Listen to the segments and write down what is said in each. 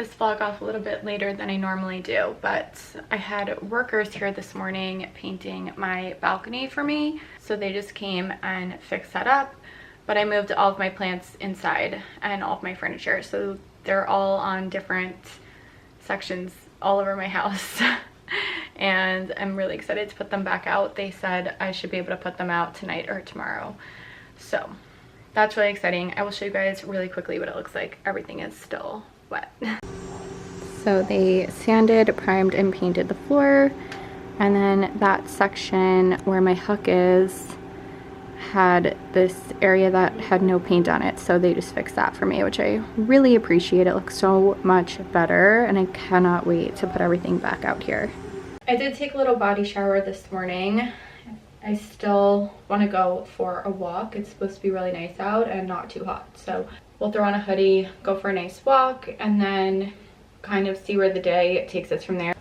this vlog off a little bit later than I normally do, but I had workers here this morning painting my balcony for me. So they just came and fixed that up, but I moved all of my plants inside and all of my furniture. So they're all on different sections all over my house. And I'm really excited to put them back out. They said I should be able to put them out tonight or tomorrow. So that's really exciting. I will show you guys really quickly what it looks like. Everything is still wet. So they sanded, primed, and painted the floor. And then that section where my hook is had this area that had no paint on it. So they just fixed that for me, which I really appreciate. It looks so much better and I cannot wait to put everything back out here. I did take a little body shower this morning. I still want to go for a walk. It's supposed to be really nice out and not too hot. So we'll throw on a hoodie, go for a nice walk, and then kind of see where the day takes us from there.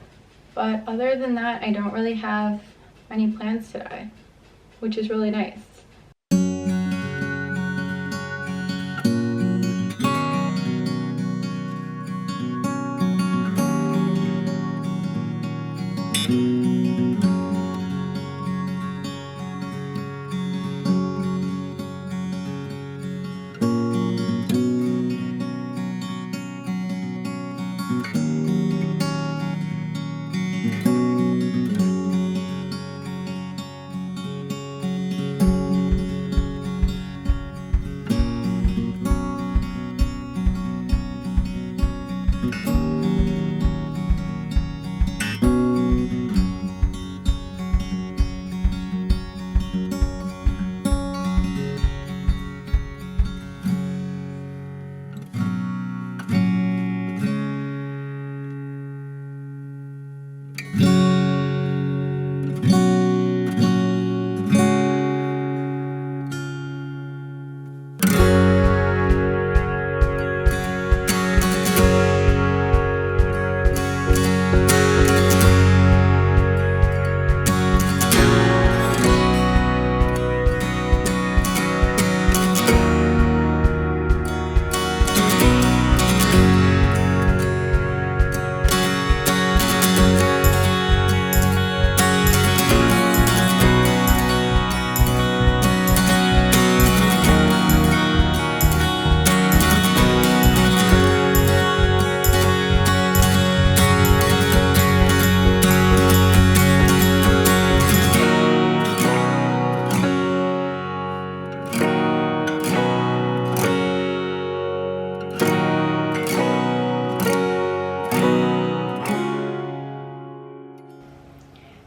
But other than that, I don't really have any plans today, which is really nice.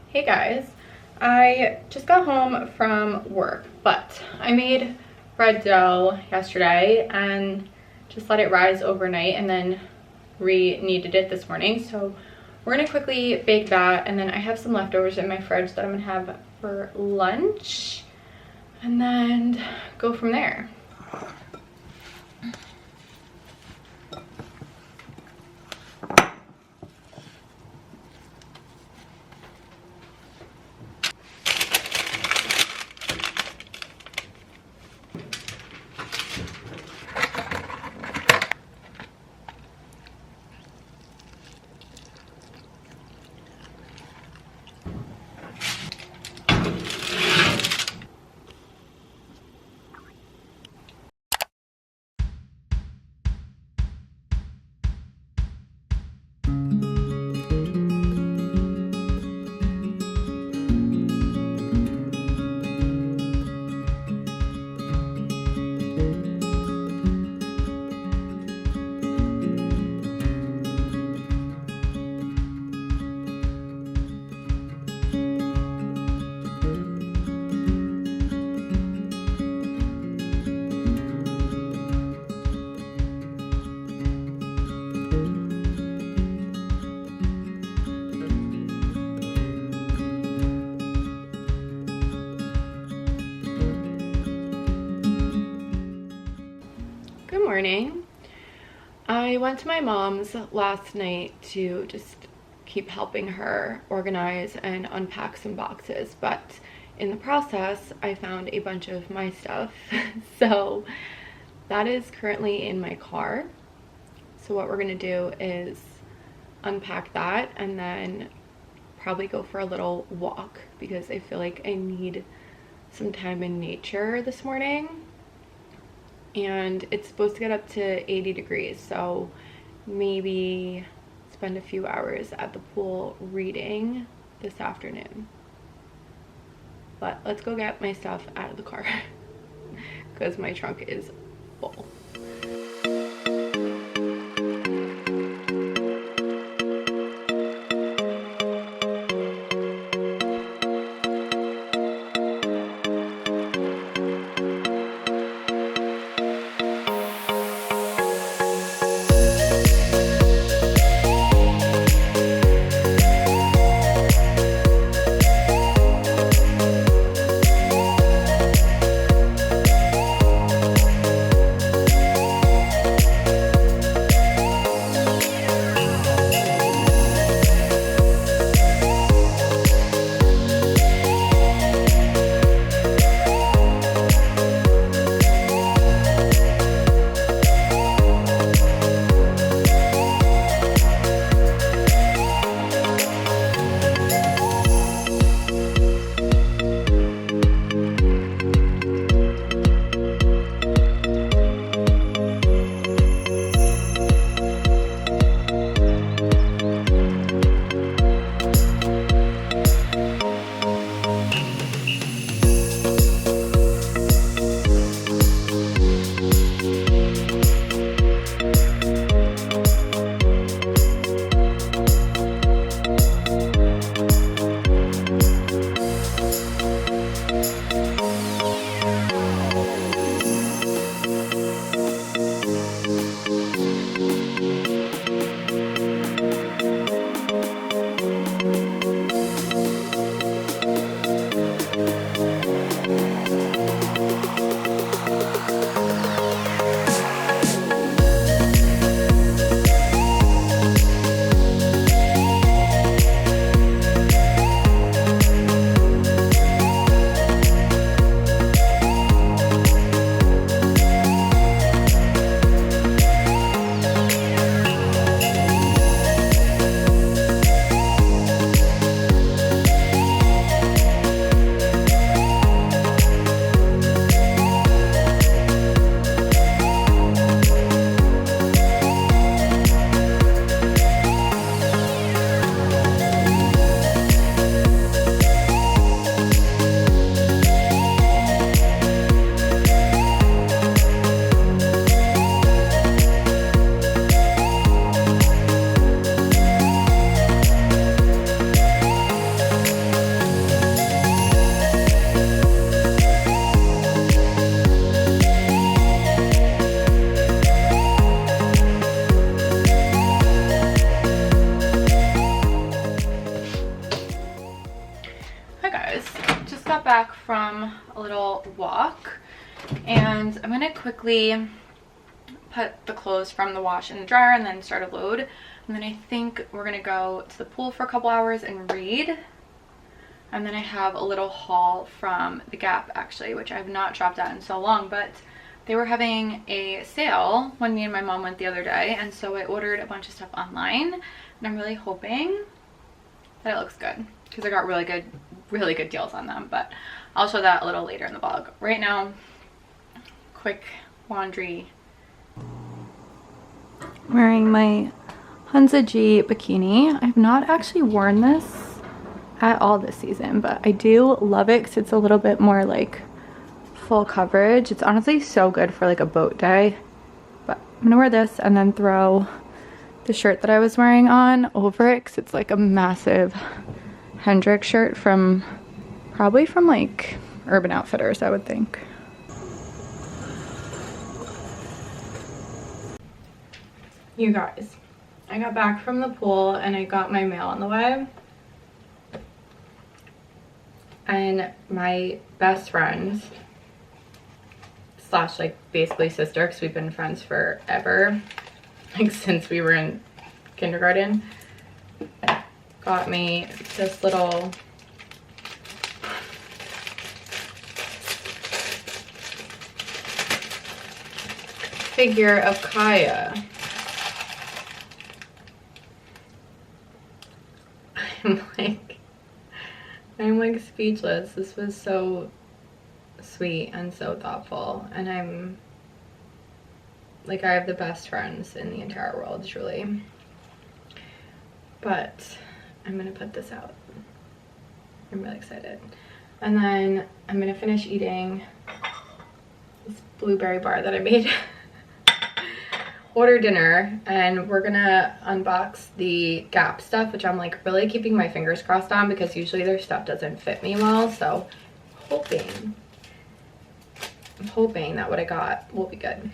Hey guys, I just got home from work, but I made bread dough yesterday and just let it rise overnight and then re-kneaded it this morning. So we're gonna quickly bake that, and then I have some leftovers in my fridge that I'm gonna have for lunch and then go from there. Morning. I went to my mom's last night to just keep helping her organize and unpack some boxes, but in the process I found a bunch of my stuff. So that is currently in my car. So what we're gonna do is unpack that and then probably go for a little walk because I feel like I need some time in nature this morning. And it's supposed to get up to 80 degrees, so maybe spend a few hours at the pool reading this afternoon. But let's go get my stuff out of the car because my trunk is full. Back from a little walk, and I'm gonna quickly put the clothes from the wash in the dryer and then start a load, and then I think we're gonna go to the pool for a couple hours and read. And then I have a little haul from the Gap actually, which I've not shopped at in so long, but they were having a sale when me and my mom went the other day, and so I ordered a bunch of stuff online, and I'm really hoping that it looks good because I got really good deals on them, but I'll show that a little later in the vlog. Right now, quick laundry. Wearing my Hunza G bikini. I've not actually worn this at all this season, but I do love it because it's a little bit more like full coverage. It's honestly so good for like a boat day, but I'm gonna wear this and then throw the shirt that I was wearing on over it because it's like a massive Hendrick shirt from probably from like Urban Outfitters, I would think. You guys, I got back from the pool and I got my mail on the way, and my best friend slash like basically sister, because we've been friends forever, like since we were in kindergarten, got me this little figure of Kaya. I'm like speechless. This was so sweet and so thoughtful, and I'm like, I have the best friends in the entire world, truly. But I'm gonna put this out. I'm really excited. And then I'm gonna finish eating this blueberry bar that I made. Order dinner, and we're gonna unbox the Gap stuff, which I'm like really keeping my fingers crossed on because usually their stuff doesn't fit me well. So I'm hoping that what I got will be good.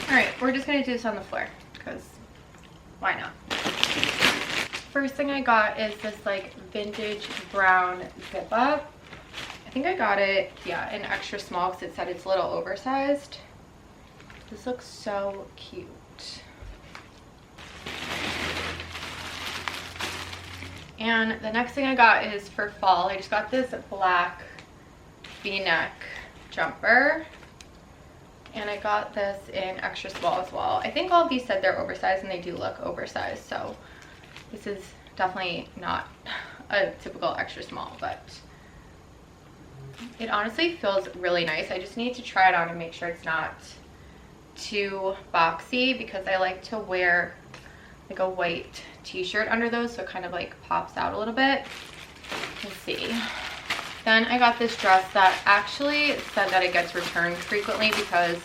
All right, we're just gonna do this on the floor because why not? First thing I got is this like vintage brown zip up. I think I got it, yeah, in extra small because it said it's a little oversized. This looks so cute. And the next thing I got is for fall. I just got this black V-neck jumper. And I got this in extra small as well. I think all of these said they're oversized, and they do look oversized. So this is definitely not a typical extra small, but it honestly feels really nice. I just need to try it on and make sure it's not too boxy because I like to wear like a white t-shirt under those, so it kind of like pops out a little bit. Let's see. Then I got this dress that actually said that it gets returned frequently because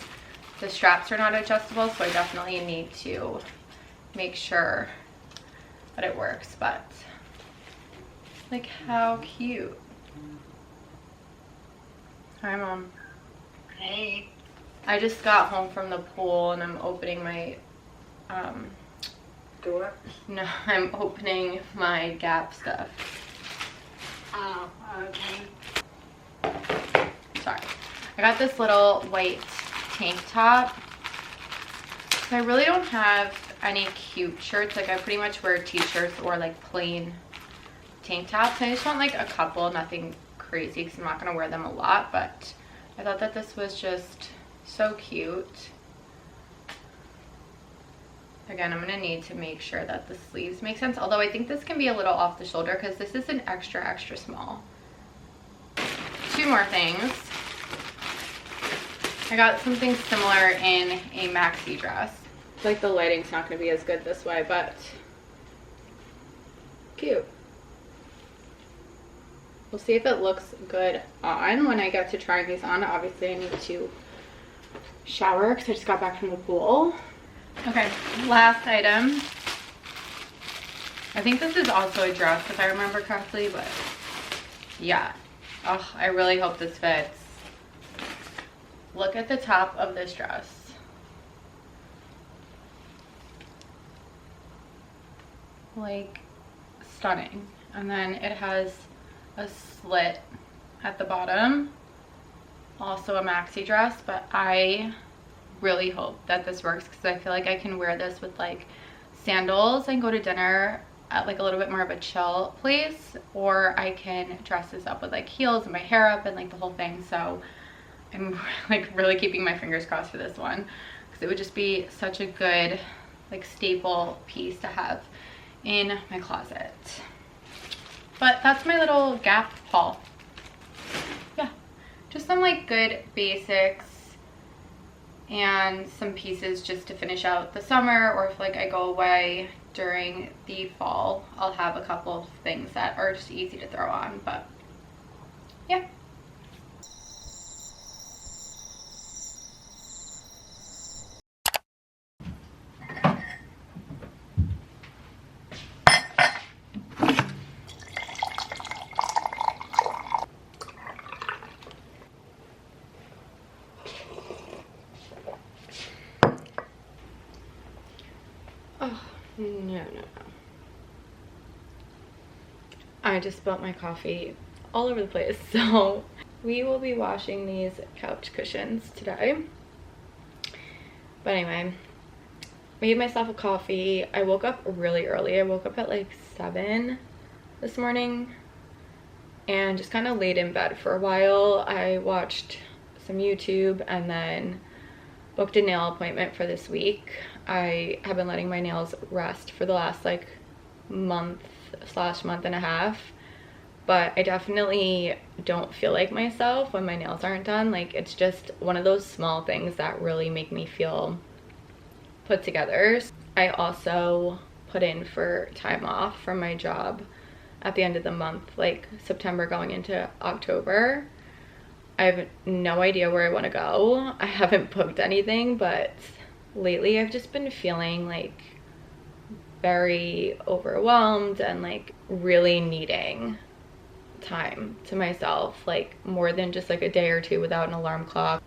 the straps are not adjustable, so I definitely need to make sure that it works. But like, how cute. Hi, Mom. Hey. I just got home from the pool and I'm opening my Door? no, I'm opening my Gap stuff. Oh, okay. Sorry. I got this little white tank top. So I really don't have any cute shirts. Like, I pretty much wear t-shirts or like plain tank tops. I just want like a couple, nothing crazy because I'm not going to wear them a lot, but I thought that this was just so cute. Again, I'm going to need to make sure that the sleeves make sense, although I think this can be a little off the shoulder because this is an extra small. Two more things. I got something similar in a maxi dress. I feel like the lighting's not going to be as good this way, but cute. We'll see if it looks good on when I get to trying these on. Obviously, I need to shower because I just got back from the pool. Okay, last item. I think this is also a dress if I remember correctly, but yeah. Oh, I really hope this fits. Look at the top of this dress. Like, stunning. And then it has a slit at the bottom. Also a maxi dress, but I really hope that this works because I feel like I can wear this with like sandals and go to dinner at like a little bit more of a chill place, or I can dress this up with like heels and my hair up and like the whole thing. So I'm like really keeping my fingers crossed for this one because it would just be such a good like staple piece to have in my closet. But that's my little Gap haul. Yeah, just some like good basics and some pieces just to finish out the summer, or if like I go away during the fall, I'll have a couple of things that are just easy to throw on. But yeah. Oh, no. I just spilled my coffee all over the place. So we will be washing these couch cushions today. But anyway, made myself a coffee. I woke up really early. I woke up at like 7 this morning and just kind of laid in bed for a while. I watched some YouTube and then booked a nail appointment for this week. I have been letting my nails rest for the last like month/month and a half, but I definitely don't feel like myself when my nails aren't done. Like, it's just one of those small things that really make me feel put together. I also put in for time off from my job at the end of the month, like September going into October. I have no idea where I want to go. I haven't booked anything, but lately I've just been feeling like very overwhelmed and like really needing time to myself, like more than just like a day or two without an alarm clock.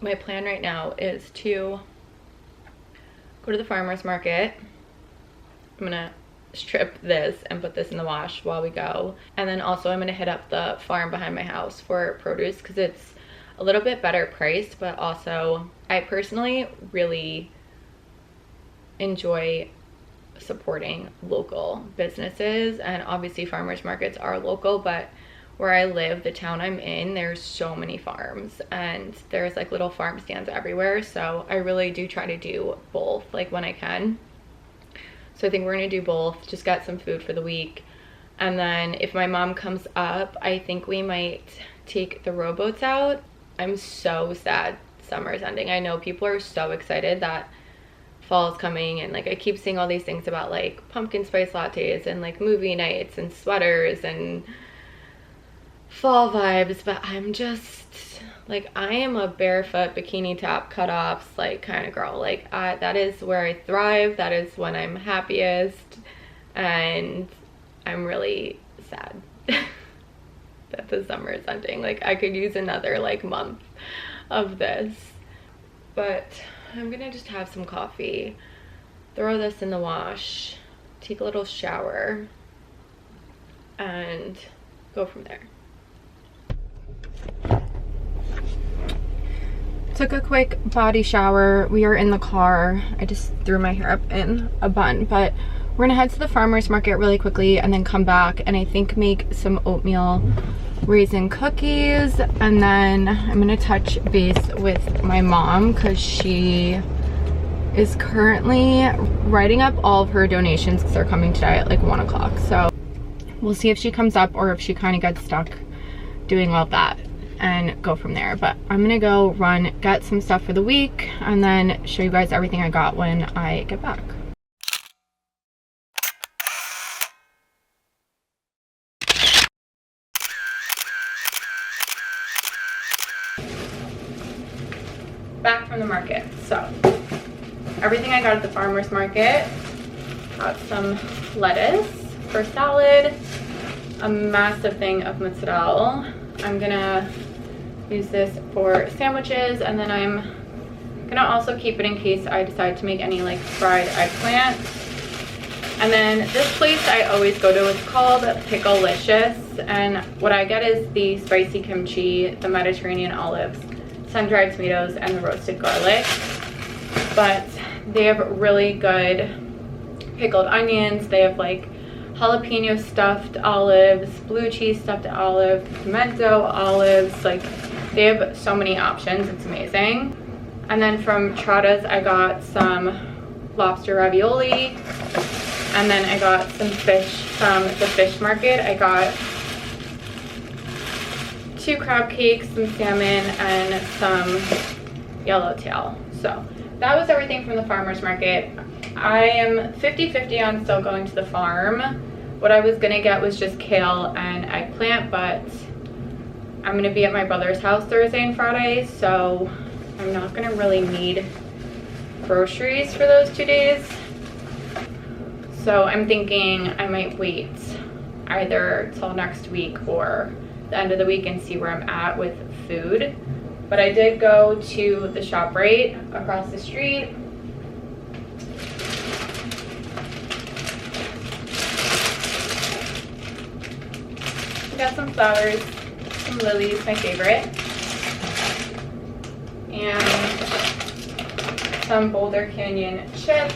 My plan right now is to go to the farmer's market. I'm gonna strip this and put this in the wash while we go, and then also I'm gonna hit up the farm behind my house for produce because it's a little bit better priced, but also I personally really enjoy supporting local businesses, and obviously farmers markets are local, but where I live, the town I'm in, there's so many farms and there's like little farm stands everywhere, so I really do try to do both like when I can. So I think we're gonna do both, just get some food for the week, and then if my mom comes up, I think we might take the rowboats out. I'm so sad summer's ending. I know people are so excited that fall's coming, and like I keep seeing all these things about like pumpkin spice lattes and like movie nights and sweaters and fall vibes, but I'm just like, I am a barefoot bikini top cutoffs like kind of girl. Like that is where I thrive, that is when I'm happiest, and I'm really sad that the summer is ending. Like I could use another like month of this, but I'm gonna just have some coffee, throw this in the wash, take a little shower, and go from there. Took a quick body shower. We are in the car. I just threw my hair up in a bun, but we're gonna head to the farmer's market really quickly and then come back and I think make some oatmeal raisin cookies, and then I'm gonna touch base with my mom because she is currently writing up all of her donations because they're coming today at like 1 o'clock. So we'll see if she comes up or if she kind of gets stuck doing all that and go from there. But I'm gonna go run, get some stuff for the week, and then show you guys everything I got when I get back. Back from the market. So everything I got at the farmer's market. Got some lettuce for salad, a massive thing of mozzarella. I'm gonna use this for sandwiches, and then I'm gonna also keep it in case I decide to make any like fried eggplant. And then this place I always go to, it's called Picklelicious, and what I get is the spicy kimchi, the Mediterranean olives, sun-dried tomatoes, and the roasted garlic. But they have really good pickled onions. They have like jalapeno stuffed olives, blue cheese stuffed olives, pimento olives. Like they have so many options. It's amazing. And then from Trotta's I got some lobster ravioli, and then I got some fish from the fish market. I got 2 crab cakes, some salmon, and some yellowtail. So that was everything from the farmer's market. I am 50-50 on still going to the farm. What I was gonna get was just kale and eggplant, but I'm gonna be at my brother's house Thursday and Friday, so I'm not gonna really need groceries for those 2 days. So I'm thinking I might wait either till next week or the end of the week and see where I'm at with food. But I did go to the ShopRite across the street. Got some flowers, some lilies, my favorite, and some Boulder Canyon chips,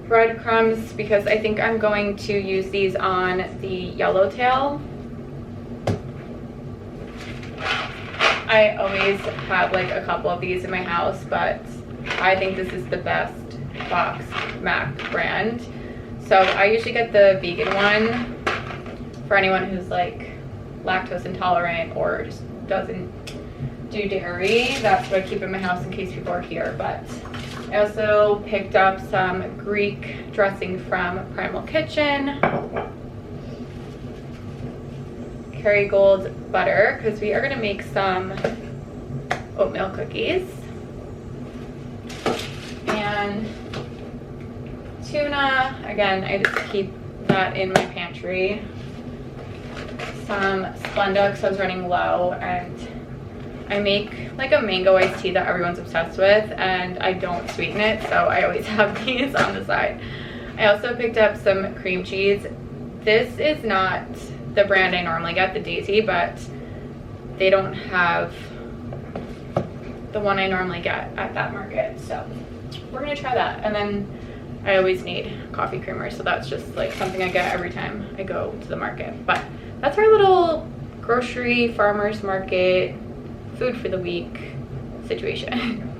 breadcrumbs, because I think I'm going to use these on the yellowtail. I always have like a couple of these in my house, but I think this is the best box MAC brand. So I usually get the vegan one for anyone who's like lactose intolerant or just doesn't do dairy. That's what I keep in my house in case people are here. But I also picked up some Greek dressing from Primal Kitchen, Kerrygold butter, because we are going to make some oatmeal cookies, and tuna. Again, I just keep that in my pantry. Some Splenda because I was running low, and I make like a mango iced tea that everyone's obsessed with, and I don't sweeten it, so I always have these on the side. I also picked up some cream cheese. This is not the brand I normally get, the Daisy, but they don't have the one I normally get at that market, so we're gonna try that. And then I always need coffee creamer, so that's just like something I get every time I go to the market. But that's our little grocery farmers market food for the week situation.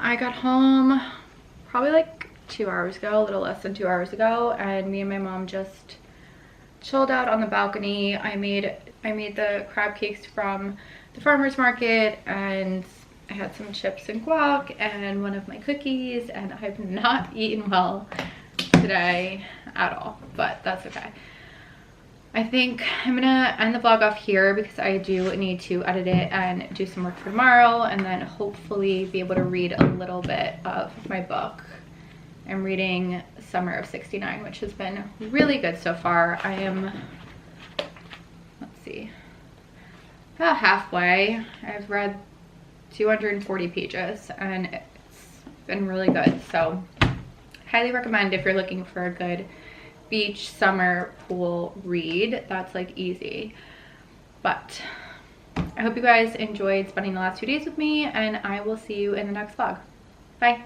I got home probably like 2 hours ago, a little less than 2 hours ago, and me and my mom just chilled out on the balcony. I made the crab cakes from the farmer's market, and I had some chips and guac and one of my cookies, and I've not eaten well today at all, but that's okay. I think I'm gonna end the vlog off here because I do need to edit it and do some work for tomorrow, and then hopefully be able to read a little bit of my book. I'm reading Summer of '69, which has been really good so far. I am, let's see, about halfway. I've read 240 pages and it's been really good, so highly recommend if you're looking for a good beach summer pool read that's like easy. But I hope you guys enjoyed spending the last 2 days with me, and I will see you in the next vlog. Bye.